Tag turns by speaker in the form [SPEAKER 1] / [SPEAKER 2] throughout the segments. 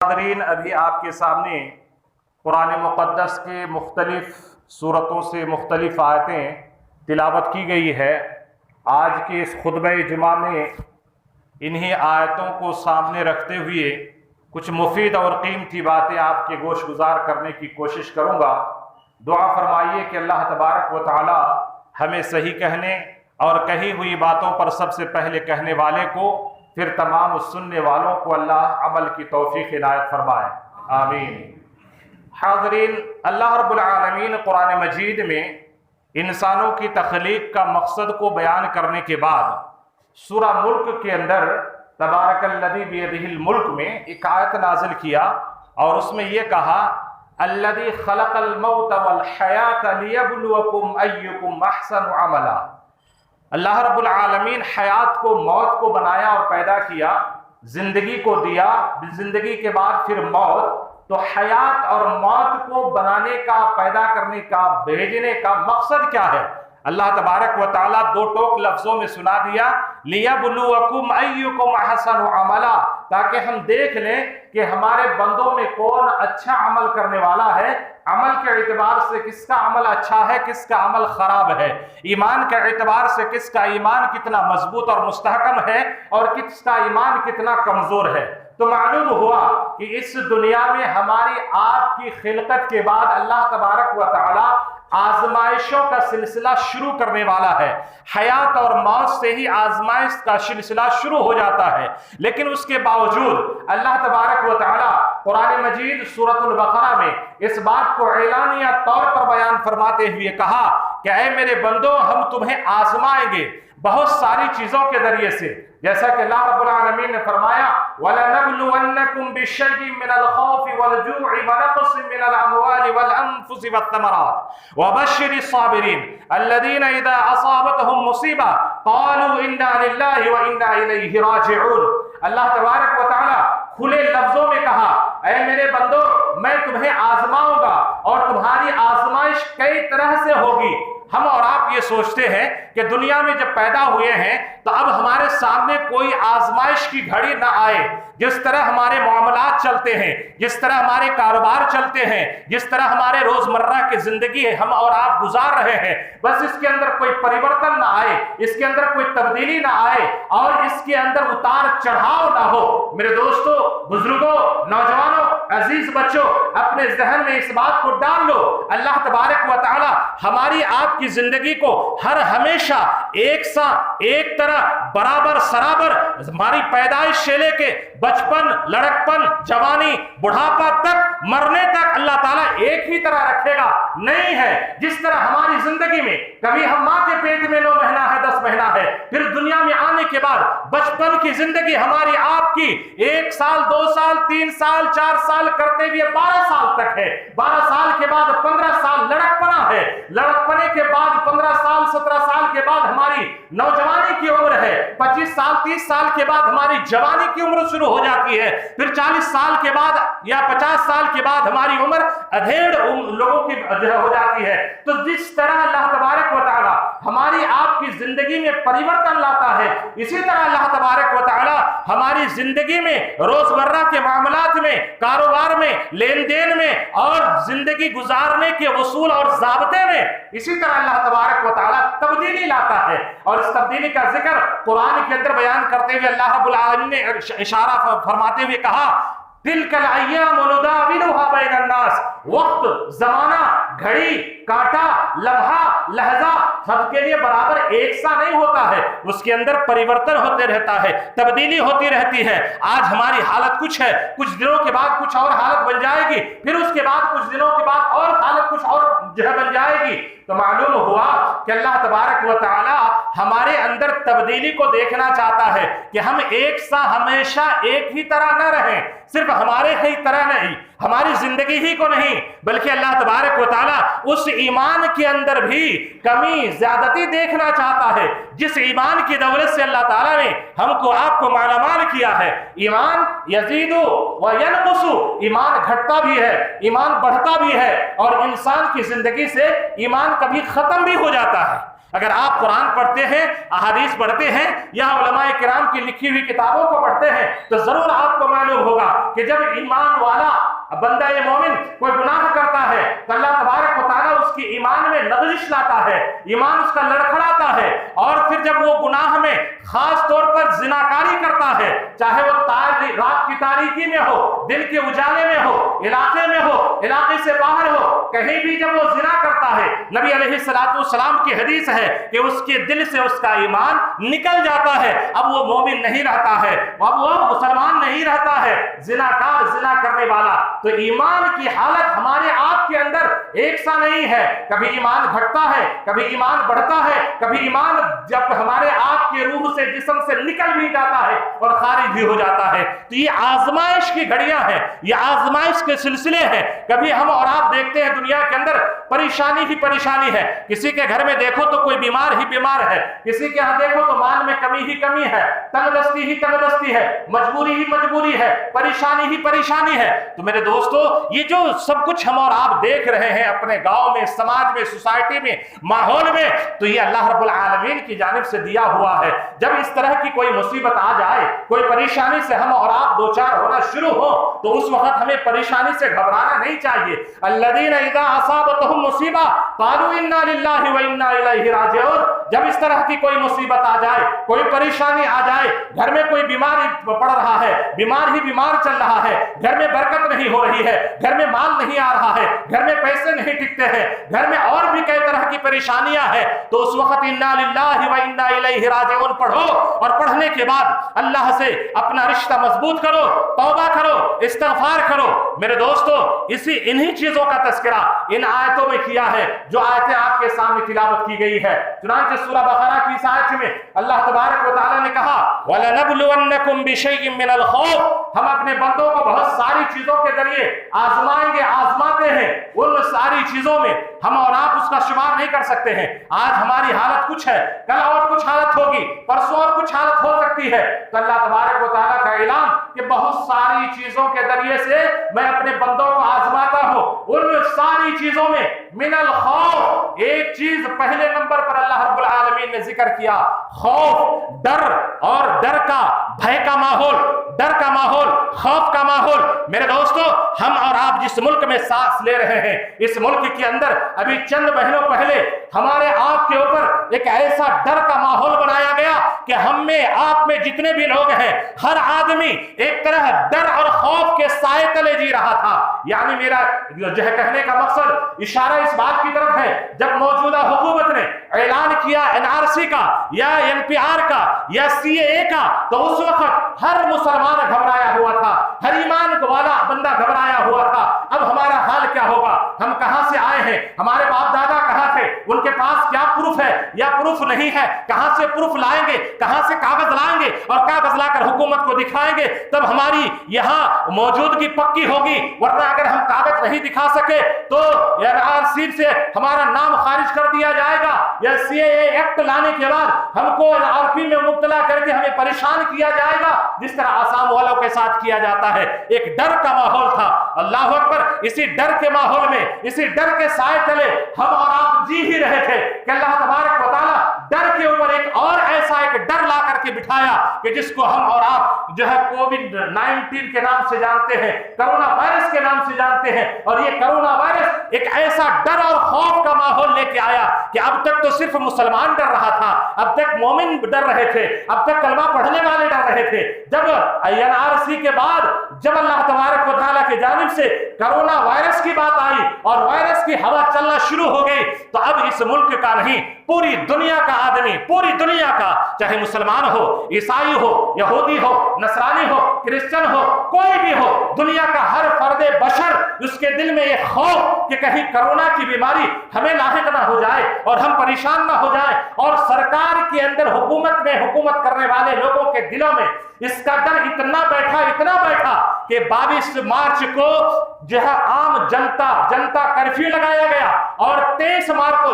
[SPEAKER 1] حاضرین، ابھی آپ کے سامنے قرآن مقدس کے مختلف صورتوں سے مختلف آیتیں تلاوت کی گئی ہے۔ آج کے اس خطبہ جمعہ میں انہی آیتوں کو سامنے رکھتے ہوئے کچھ مفید اور قیمتی باتیں آپ کے گوش گزار کرنے کی کوشش کروں گا۔ دعا فرمائیے کہ اللہ تبارک و تعالی ہمیں صحیح کہنے اور کہی ہوئی باتوں پر سب سے پہلے کہنے والے کو، پھر تمام سننے والوں کو اللہ عمل کی توفیق عنایت فرمائے، آمین۔ حاضرین، اللہ رب العالمین قرآن مجید میں انسانوں کی تخلیق کا مقصد کو بیان کرنے کے بعد سورہ ملک کے اندر تبارک الذی بیدہ الملک میں ایک آیت نازل کیا اور اس میں یہ کہا الذی خلق الموت والحیات لیبلوکم ایکم احسن عملا۔ اللہ رب العالمین حیات کو، موت کو بنایا اور پیدا کیا، زندگی کو دیا، زندگی کے بعد پھر موت۔ تو حیات اور موت کو بنانے کا، پیدا کرنے کا، بھیجنے کا مقصد کیا ہے؟ اللہ تبارک و تعالیٰ دو ٹوک لفظوں میں سنا دیا، لِيَبْلُوَكُمْ أَيُّكُمْ أَحْسَنُ عَمَلًا، تاکہ ہم دیکھ لیں کہ ہمارے بندوں میں کون اچھا عمل کرنے والا ہے۔ عمل کے اعتبار سے کس کا عمل اچھا ہے، کس کا عمل خراب ہے، ایمان کے اعتبار سے کس کا ایمان کتنا مضبوط اور مستحکم ہے اور کس کا ایمان کتنا کمزور ہے۔ تو معلوم ہوا کہ اس دنیا میں ہماری آپ کی خلقت کے بعد اللہ تبارک و تعالی آزمائشوں کا سلسلہ شروع کرنے والا ہے۔ حیات اور موت سے ہی آزمائش کا سلسلہ شروع ہو جاتا ہے، لیکن اس کے باوجود اللہ تبارک و تعالی قرآن مجید سورۃ البقرہ میں اس بات کو اعلانیہ طور پر بیان فرماتے ہوئے کہا کہ اے میرے بندو، ہم تمہیں آزمائیں گے بہت ساری چیزوں کے ذریعے سے، جیسا کہ اللہ رب العالمین نے فرمایا وَلَنَبْلُوَنَّكُمْ بِشَيْءٍ مِّنَ الْخَوْفِ وَالْجُوعِ وَنَقْصٍ مِّنَ الْأَمْوَالِ وَالْأَنفُسِ وَالثَّمَرَاتِ وَبَشِّرِ الصَّابِرِينَ الَّذِينَ إِذَا أَصَابَتْهُمْ مُصِيبَةٌ قَالُوا إِنَّا لِلَّهِ وَإِنَّا إِلَيْهِ رَاجِعُونَ۔ اللہ تبارک و تعالی کھلے لفظوں میں کہا اے میرے بندو، میں تمہیں آزماؤں گا اور تمہاری آزمائش کئی طرح سے ہوگی۔ ہم اور آپ یہ سوچتے ہیں کہ دنیا میں جب پیدا ہوئے ہیں تو اب ہمارے سامنے کوئی آزمائش کی گھڑی نہ آئے۔ جس طرح ہمارے معاملات چلتے ہیں، جس طرح ہمارے کاروبار چلتے ہیں، جس طرح ہمارے روزمرہ کی زندگی ہے ہم اور آپ گزار رہے ہیں، بس اس کے اندر کوئی پریورتن نہ آئے، اس کے اندر کوئی تبدیلی نہ آئے اور اس کے اندر اتار چڑھاؤ نہ ہو۔ میرے دوستو، بزرگوں، نوجوانوں، عزیز بچوں، اپنے ذہن میں اس بات کو ڈال لو، اللہ تبارک و تعالی ہماری آپ کی زندگی کو ہر ہمیشہ ایک سا، ایک طرح، برابر سرابر، ہماری پیدائش سے لے کے بچپن، لڑکپن، جوانی، بڑھاپا تک، مرنے تک اللہ تعالیٰ ایک ہی طرح رکھے گا نہیں ہے۔ جس طرح ہماری زندگی میں کبھی ہم ماں کے پیٹ میں 9 مہینہ ہے، 10 مہینہ ہے، پھر دنیا میں آنے کے بعد بچپن کی زندگی ہماری آپ کی 1 سال، 2 سال، 3 سال، 4 سال کرتے ہوئے 12 سال تک ہے، 12 سال کے بعد 15 سال لڑکپنا ہے، لڑکپنے کے بعد 15 سال، 17 سال کے بعد ہماری نوجوانی کی عمر ہے، 25 سال، 30 سال کے بعد ہماری جوانی کی عمر شروع ہو جاتی ہے، پھر 40 سال کے بعد یا 50 سال کے بعد ہماری عمر ادھیڑ لوگوں کی ہو جاتی ہے۔ تو جس طرح اللہ تبارک و تعالی ہماری آپ کی زندگی میں پریورتن لاتا ہے، اسی طرح اللہ تبارک و تعالی ہماری زندگی میں، روزمرہ کے معاملات میں، کاروبار میں، لین دین میں اور زندگی گزارنے کے اصول اور ضابطے میں، اسی طرح اللہ تبارک و تعالی تبدیلی لاتا ہے۔ اور اس تبدیلی کا ذکر قرآن کے اندر بیان کرتے ہوئے اللہ رب العالمین نے اشارہ فرماتے ہوئے کہا تِلْكَ الْأَيَّامُ نُدَاوِلُهَا بَيْنَ النَّاسِ، وقت، زمانہ، گھڑی، کانٹا، لمحہ، لہجہ سب کے لیے برابر ایک سا نہیں ہوتا ہے، اس کے اندر پریورتن ہوتے رہتا ہے، تبدیلی ہوتی رہتی ہے۔ آج ہماری حالت کچھ ہے، کچھ دنوں کے بعد کچھ اور حالت بن جائے گی، پھر اس کے بعد کچھ دنوں کے بعد اور حالت کچھ اور بن جائے گی۔ تو معلوم ہوا کہ اللہ تبارک و تعالی ہمارے اندر تبدیلی کو دیکھنا چاہتا ہے کہ ہم ایک سا ہمیشہ ایک ہی طرح نہ رہیں، صرف ہمارے ہی طرح نہیں، ہماری زندگی ہی کو نہیں، بلکہ اللہ تبارک و تعالی اس ایمان کے اندر بھی کمی زیادتی دیکھنا چاہتا ہے جس ایمان کی دولت سے اللہ تعالیٰ نے ہم کو آپ کو مالا مال کیا ہے۔ ایمان یزید و ینقص، ایمان گھٹتا بھی ہے، ایمان بڑھتا بھی ہے اور انسان کی زندگی سے ایمان کبھی ختم بھی ہو جاتا ہے۔ اگر آپ قرآن پڑھتے ہیں، احادیث پڑھتے ہیں یا علماء کرام کی لکھی ہوئی کتابوں کو پڑھتے ہیں تو ضرور آپ کو معلوم ہوگا کہ جب ایمان والا بندہ مومن کوئی گناہ کرتا ہے تو اللہ تبارک و تعالیٰ اس کی ایمان میں لغزش لاتا ہے، ایمان اس کا لڑکھڑاتا ہے، اور پھر جب وہ گناہ میں خاص طور پر زناکاری کرتا ہے، چاہے وہ رات کی تاریکی میں ہو، دن کے اجالے میں ہو، علاقے میں ہو، علاقے سے باہر ہو، کہیں بھی جب وہ زنا کرتا ہے، نبی علیہ السلام کی حدیث ہے کہ اس کے دل سے اس کا ایمان نکل جاتا ہے، اب وہ مومن نہیں رہتا ہے، اب وہ مسلمان نہیں رہتا ہے، زناکار، زنا کرنے والا۔ تو ایمان کی حالت ہمارے آپ کے اندر ایک سا نہیں ہے، کبھی ایمان گھٹتا ہے، کبھی ایمان بڑھتا ہے، کبھی ایمان جب ہمارے آپ کے روح سے، جسم سے نکل بھی جاتا ہے اور خارج بھی ہو جاتا ہے۔ تو یہ آزمائش کی گھڑیاں ہیں، یہ آزمائش کے سلسلے ہیں۔ کبھی ہم اور آپ دیکھتے ہیں دنیا کے اندر پریشانی ہی پریشانی ہے، کسی کے گھر میں دیکھو تو کوئی بیمار ہی بیمار ہے، کسی کے ہاں دیکھو تو مال میں کمی ہی کمی ہے، تنگ دستی ہی تنگ دستی ہے، مجبوری ہی مجبوری ہے، پریشانی ہی پریشانی ہے۔ تو میرے دوستو، یہ جو سب کچھ ہم اور آپ دیکھ رہے ہیں اپنے گاؤں میں، سماج میں، سوسائٹی میں، ماحول میں، تو یہ اللہ رب العالمین کی جانب سے دیا ہوا ہے۔ جب اس طرح کی کوئی مصیبت آ جائے، کوئی پریشانی سے ہم اور آپ دوچار ہونا شروع ہو، تو اس وقت ہمیں پریشانی سے گھبرانا نہیں چاہیے۔ الذین اذا اصابتهم مصیبہ قالوا انا للہ وانا الیہ راجعون۔ جب اس طرح کی کوئی مصیبت آ جائے، کوئی پریشانی آ جائے، گھر میں کوئی بیماری پڑ رہا ہے، بیمار ہی بیمار چل رہا ہے، گھر میں برکت نہیں ہو رہی ہے، گھر میں مال نہیں آ رہا ہے، گھر میں پیسے نہیں ٹکتے ہیں، گھر میں اور بھی کئی طرح کی پریشانیاں ہیں، تو اس وقت انا للہ وانا الیہ راجعون پڑھو، اور پڑھنے کے بعد اللہ سے اپنا رشتہ مضبوط کرو، توبہ کرو، استغفار کرو۔ میرے دوستو، انہی چیزوں کا تذکرہ ان آیتوں میں کیا ہے جو آیتیں آپ کے سامنے تلاوت کی گئی ہے۔ چنانچہ سورہ بقرہ کی اس آیت میں اللہ تبارک و تعالیٰ نے کہا وَلَنَبْلُوَنَّكُمْ بِشَيْءٍ مِّنَ الْخَوْفِ، ہم اپنے بندوں کو بہت ساری چیزوں کے ذریعے آزمائیں گے، آزماتے ہیں۔ ان ساری چیزوں میں ہم اور آپ اس کا شمار نہیں کر سکتے ہیں۔ آج ہماری حالت کچھ ہے، کل اور کچھ حالت ہوگی، پرسوں اور کچھ حالت ہو سکتی ہے۔ تو اللہ تبارک و تعالیٰ کا اعلان کہ بہت ساری چیزوں کے ذریعے سے میں اپنے بندوں کو آزماتا ہوں۔ ان ساری چیزوں میں من الخوف، ایک چیز پہلے نمبر پر اللہ رب العالمین نے ذکر کیا، خوف، ڈر، اور ڈر کا، بھے کا ماحول، ڈر کا ماحول، خوف کا ماحول۔ میرے دوستو، ہم اور آپ جس ملک میں سانس لے رہے ہیں، اس ملک کے اندر ابھی چند مہینوں پہلے ہمارے آپ کے اوپر ایک ایسا ڈر کا ماحول بنایا گیا کہ ہم میں، آپ میں جتنے بھی لوگ ہیں، ہر آدمی ایک طرح ڈر اور خوف کے سائے تلے جی رہا تھا۔ یعنی میرا جو ہے کہنے کا مقصد، اشارہ اس بات کی طرف ہے، جب موجودہ حکومت نے اعلان کیا NRC کا یا NPR کا یا CAA کا، تو اس وقت ہر مسلمان گھبرایا ہوا تھا، ہر ایمان والا بندہ گھبرایا ہوا تھا۔ اب ہمارا حال کیا ہوگا؟ ہم کہاں سے آئے ہیں؟ ہمارے باپ دادا کہاں تھے؟ ان کے پاس کیا پروف ہے یا پروف نہیں ہے؟ کہاں سے پروف لائیں گے؟ کہاں سے کاغذ لائیں گے؟ اور کاغذ لا کر حکومت کو دکھائیں گے تب ہماری یہاں موجودگی پکی ہوگی، ورنہ اگر ہم کاغذ نہیں دکھا سکے تو NRC سے ہمارا نام خارج کر دیا جائے گا، یا CAA ایکٹ لانے کے بعد ہم کو NRP میں مبتلا کر کے ہمیں پریشان کیا جائے گا، جس طرح آسام والوں کے ساتھ کیا جاتا ہے۔ ایک ڈر کا ماحول تھا۔ اللہ اکبر، اسی ڈر کے ماحول میں، اسی ڈر کے سائے تلے ہم اور آپ جی ہی رہے تھے کہ اللہ تبارک و تعالیٰ ڈر کے اوپر ایک اور ایسا ایک ڈر لا کر کے بٹھایا کہ جس کو ہم اور آپ جو ہے COVID-19 کے نام سے جانتے ہیں، کرونا وائرس کے نام سے جانتے ہیں۔ اور یہ کرونا وائرس ایک ایسا ڈر اور خوف کا ماحول لے کے آیا کہ اب تک تو صرف مسلمان ڈر رہا تھا، اب تک مومن ڈر رہے تھے، اب تک کلمہ پڑھنے والے ڈر رہے تھے۔ جب NRC کے بعد جب اللہ تبارک و تعالیٰ کی جانب سے کرونا وائرس کی بات آئی اور وائرس کی ہوا چلنا شروع ہو گئی، تو اب اس ملک کا نہیں، پوری دنیا کا آدمی، پوری دنیا کا، چاہے مسلمان ہو، عیسائی ہو، یہودی ہو، نصرانی ہو، کرسچن ہو، کوئی بھی ہو، دنیا کا ہر فرد بشر، اس کے دل میں یہ خوف کہ کہیں کرونا کی بیماری ہمیں لاحق نہ ہو جائے اور ہم پریشان نہ ہو جائیں، اور سرکار کے اندر حکومت میں حکومت کرنے والے لوگوں کے دلوں میں اس کا ڈر اتنا بیٹھا کہ 22 مارچ کو جو ہے عام جنتا کرفیو لگایا گیا، اور 23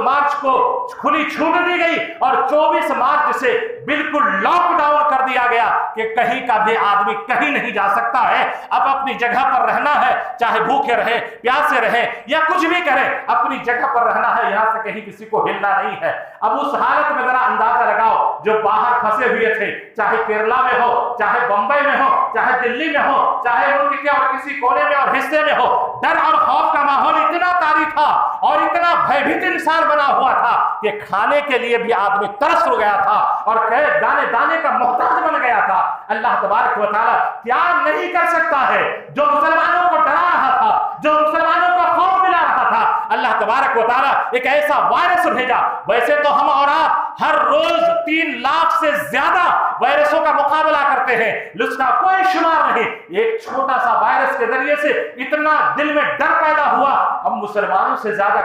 [SPEAKER 1] مارچ کو کھلی چھوٹ دی گئی اور 24 مارچ سے بالکل لاک ڈاؤن کر دیا گیا کہ کہیں کا بھی آدمی کہیں نہیں جا سکتا ہے. اب اپنی جگہ پر رہنا ہے, چاہے بھوکے رہے, پیاسے رہے یا کچھ بھی کرے, اپنی جگہ پر رہنا ہے, یہاں سے کہیں کسی کو ہلنا نہیں ہے. اب اس حالت میں ذرا اندازہ لگاؤ جو باہر پھنسے ہوئے تھے, چاہے کیرلا میں ہو, چاہے بمبئی میں ہو, چاہے دلی میں ہو, چاہے ملک کے اور کسی کونے میں اور حصے میں ہو, ڈر اور خوف کا ماحول اتنا طاری تھا اور اتنا بھیبھیت انسان بنا ہوا تھا کہ کھانے کے لیے بھی آدمی ترس ہو گیا تھا اور دانے دانے کا محتاج بن گیا تھا. اللہ تبارک و تعالیٰ کیا نہیں کر سکتا ہے؟ جو مسلمانوں کو ڈرا رہا تھا, جو مسلمانوں کو خوف دلا رہا تھا, اللہ تبارک و تعالیٰ ایک ایسا وائرس بھیجا. ویسے تو ہم اور آپ ہر روز 3 لاکھ سے زیادہ وائرسوں کا مقابلہ کرتے ہیں, اس کا کوئی شمار نہیں. ایک چھوٹا سا وائرس کے ذریعے سے اتنا دل میں ڈر پیدا ہوا, ہم مسلمانوں سے زیادہ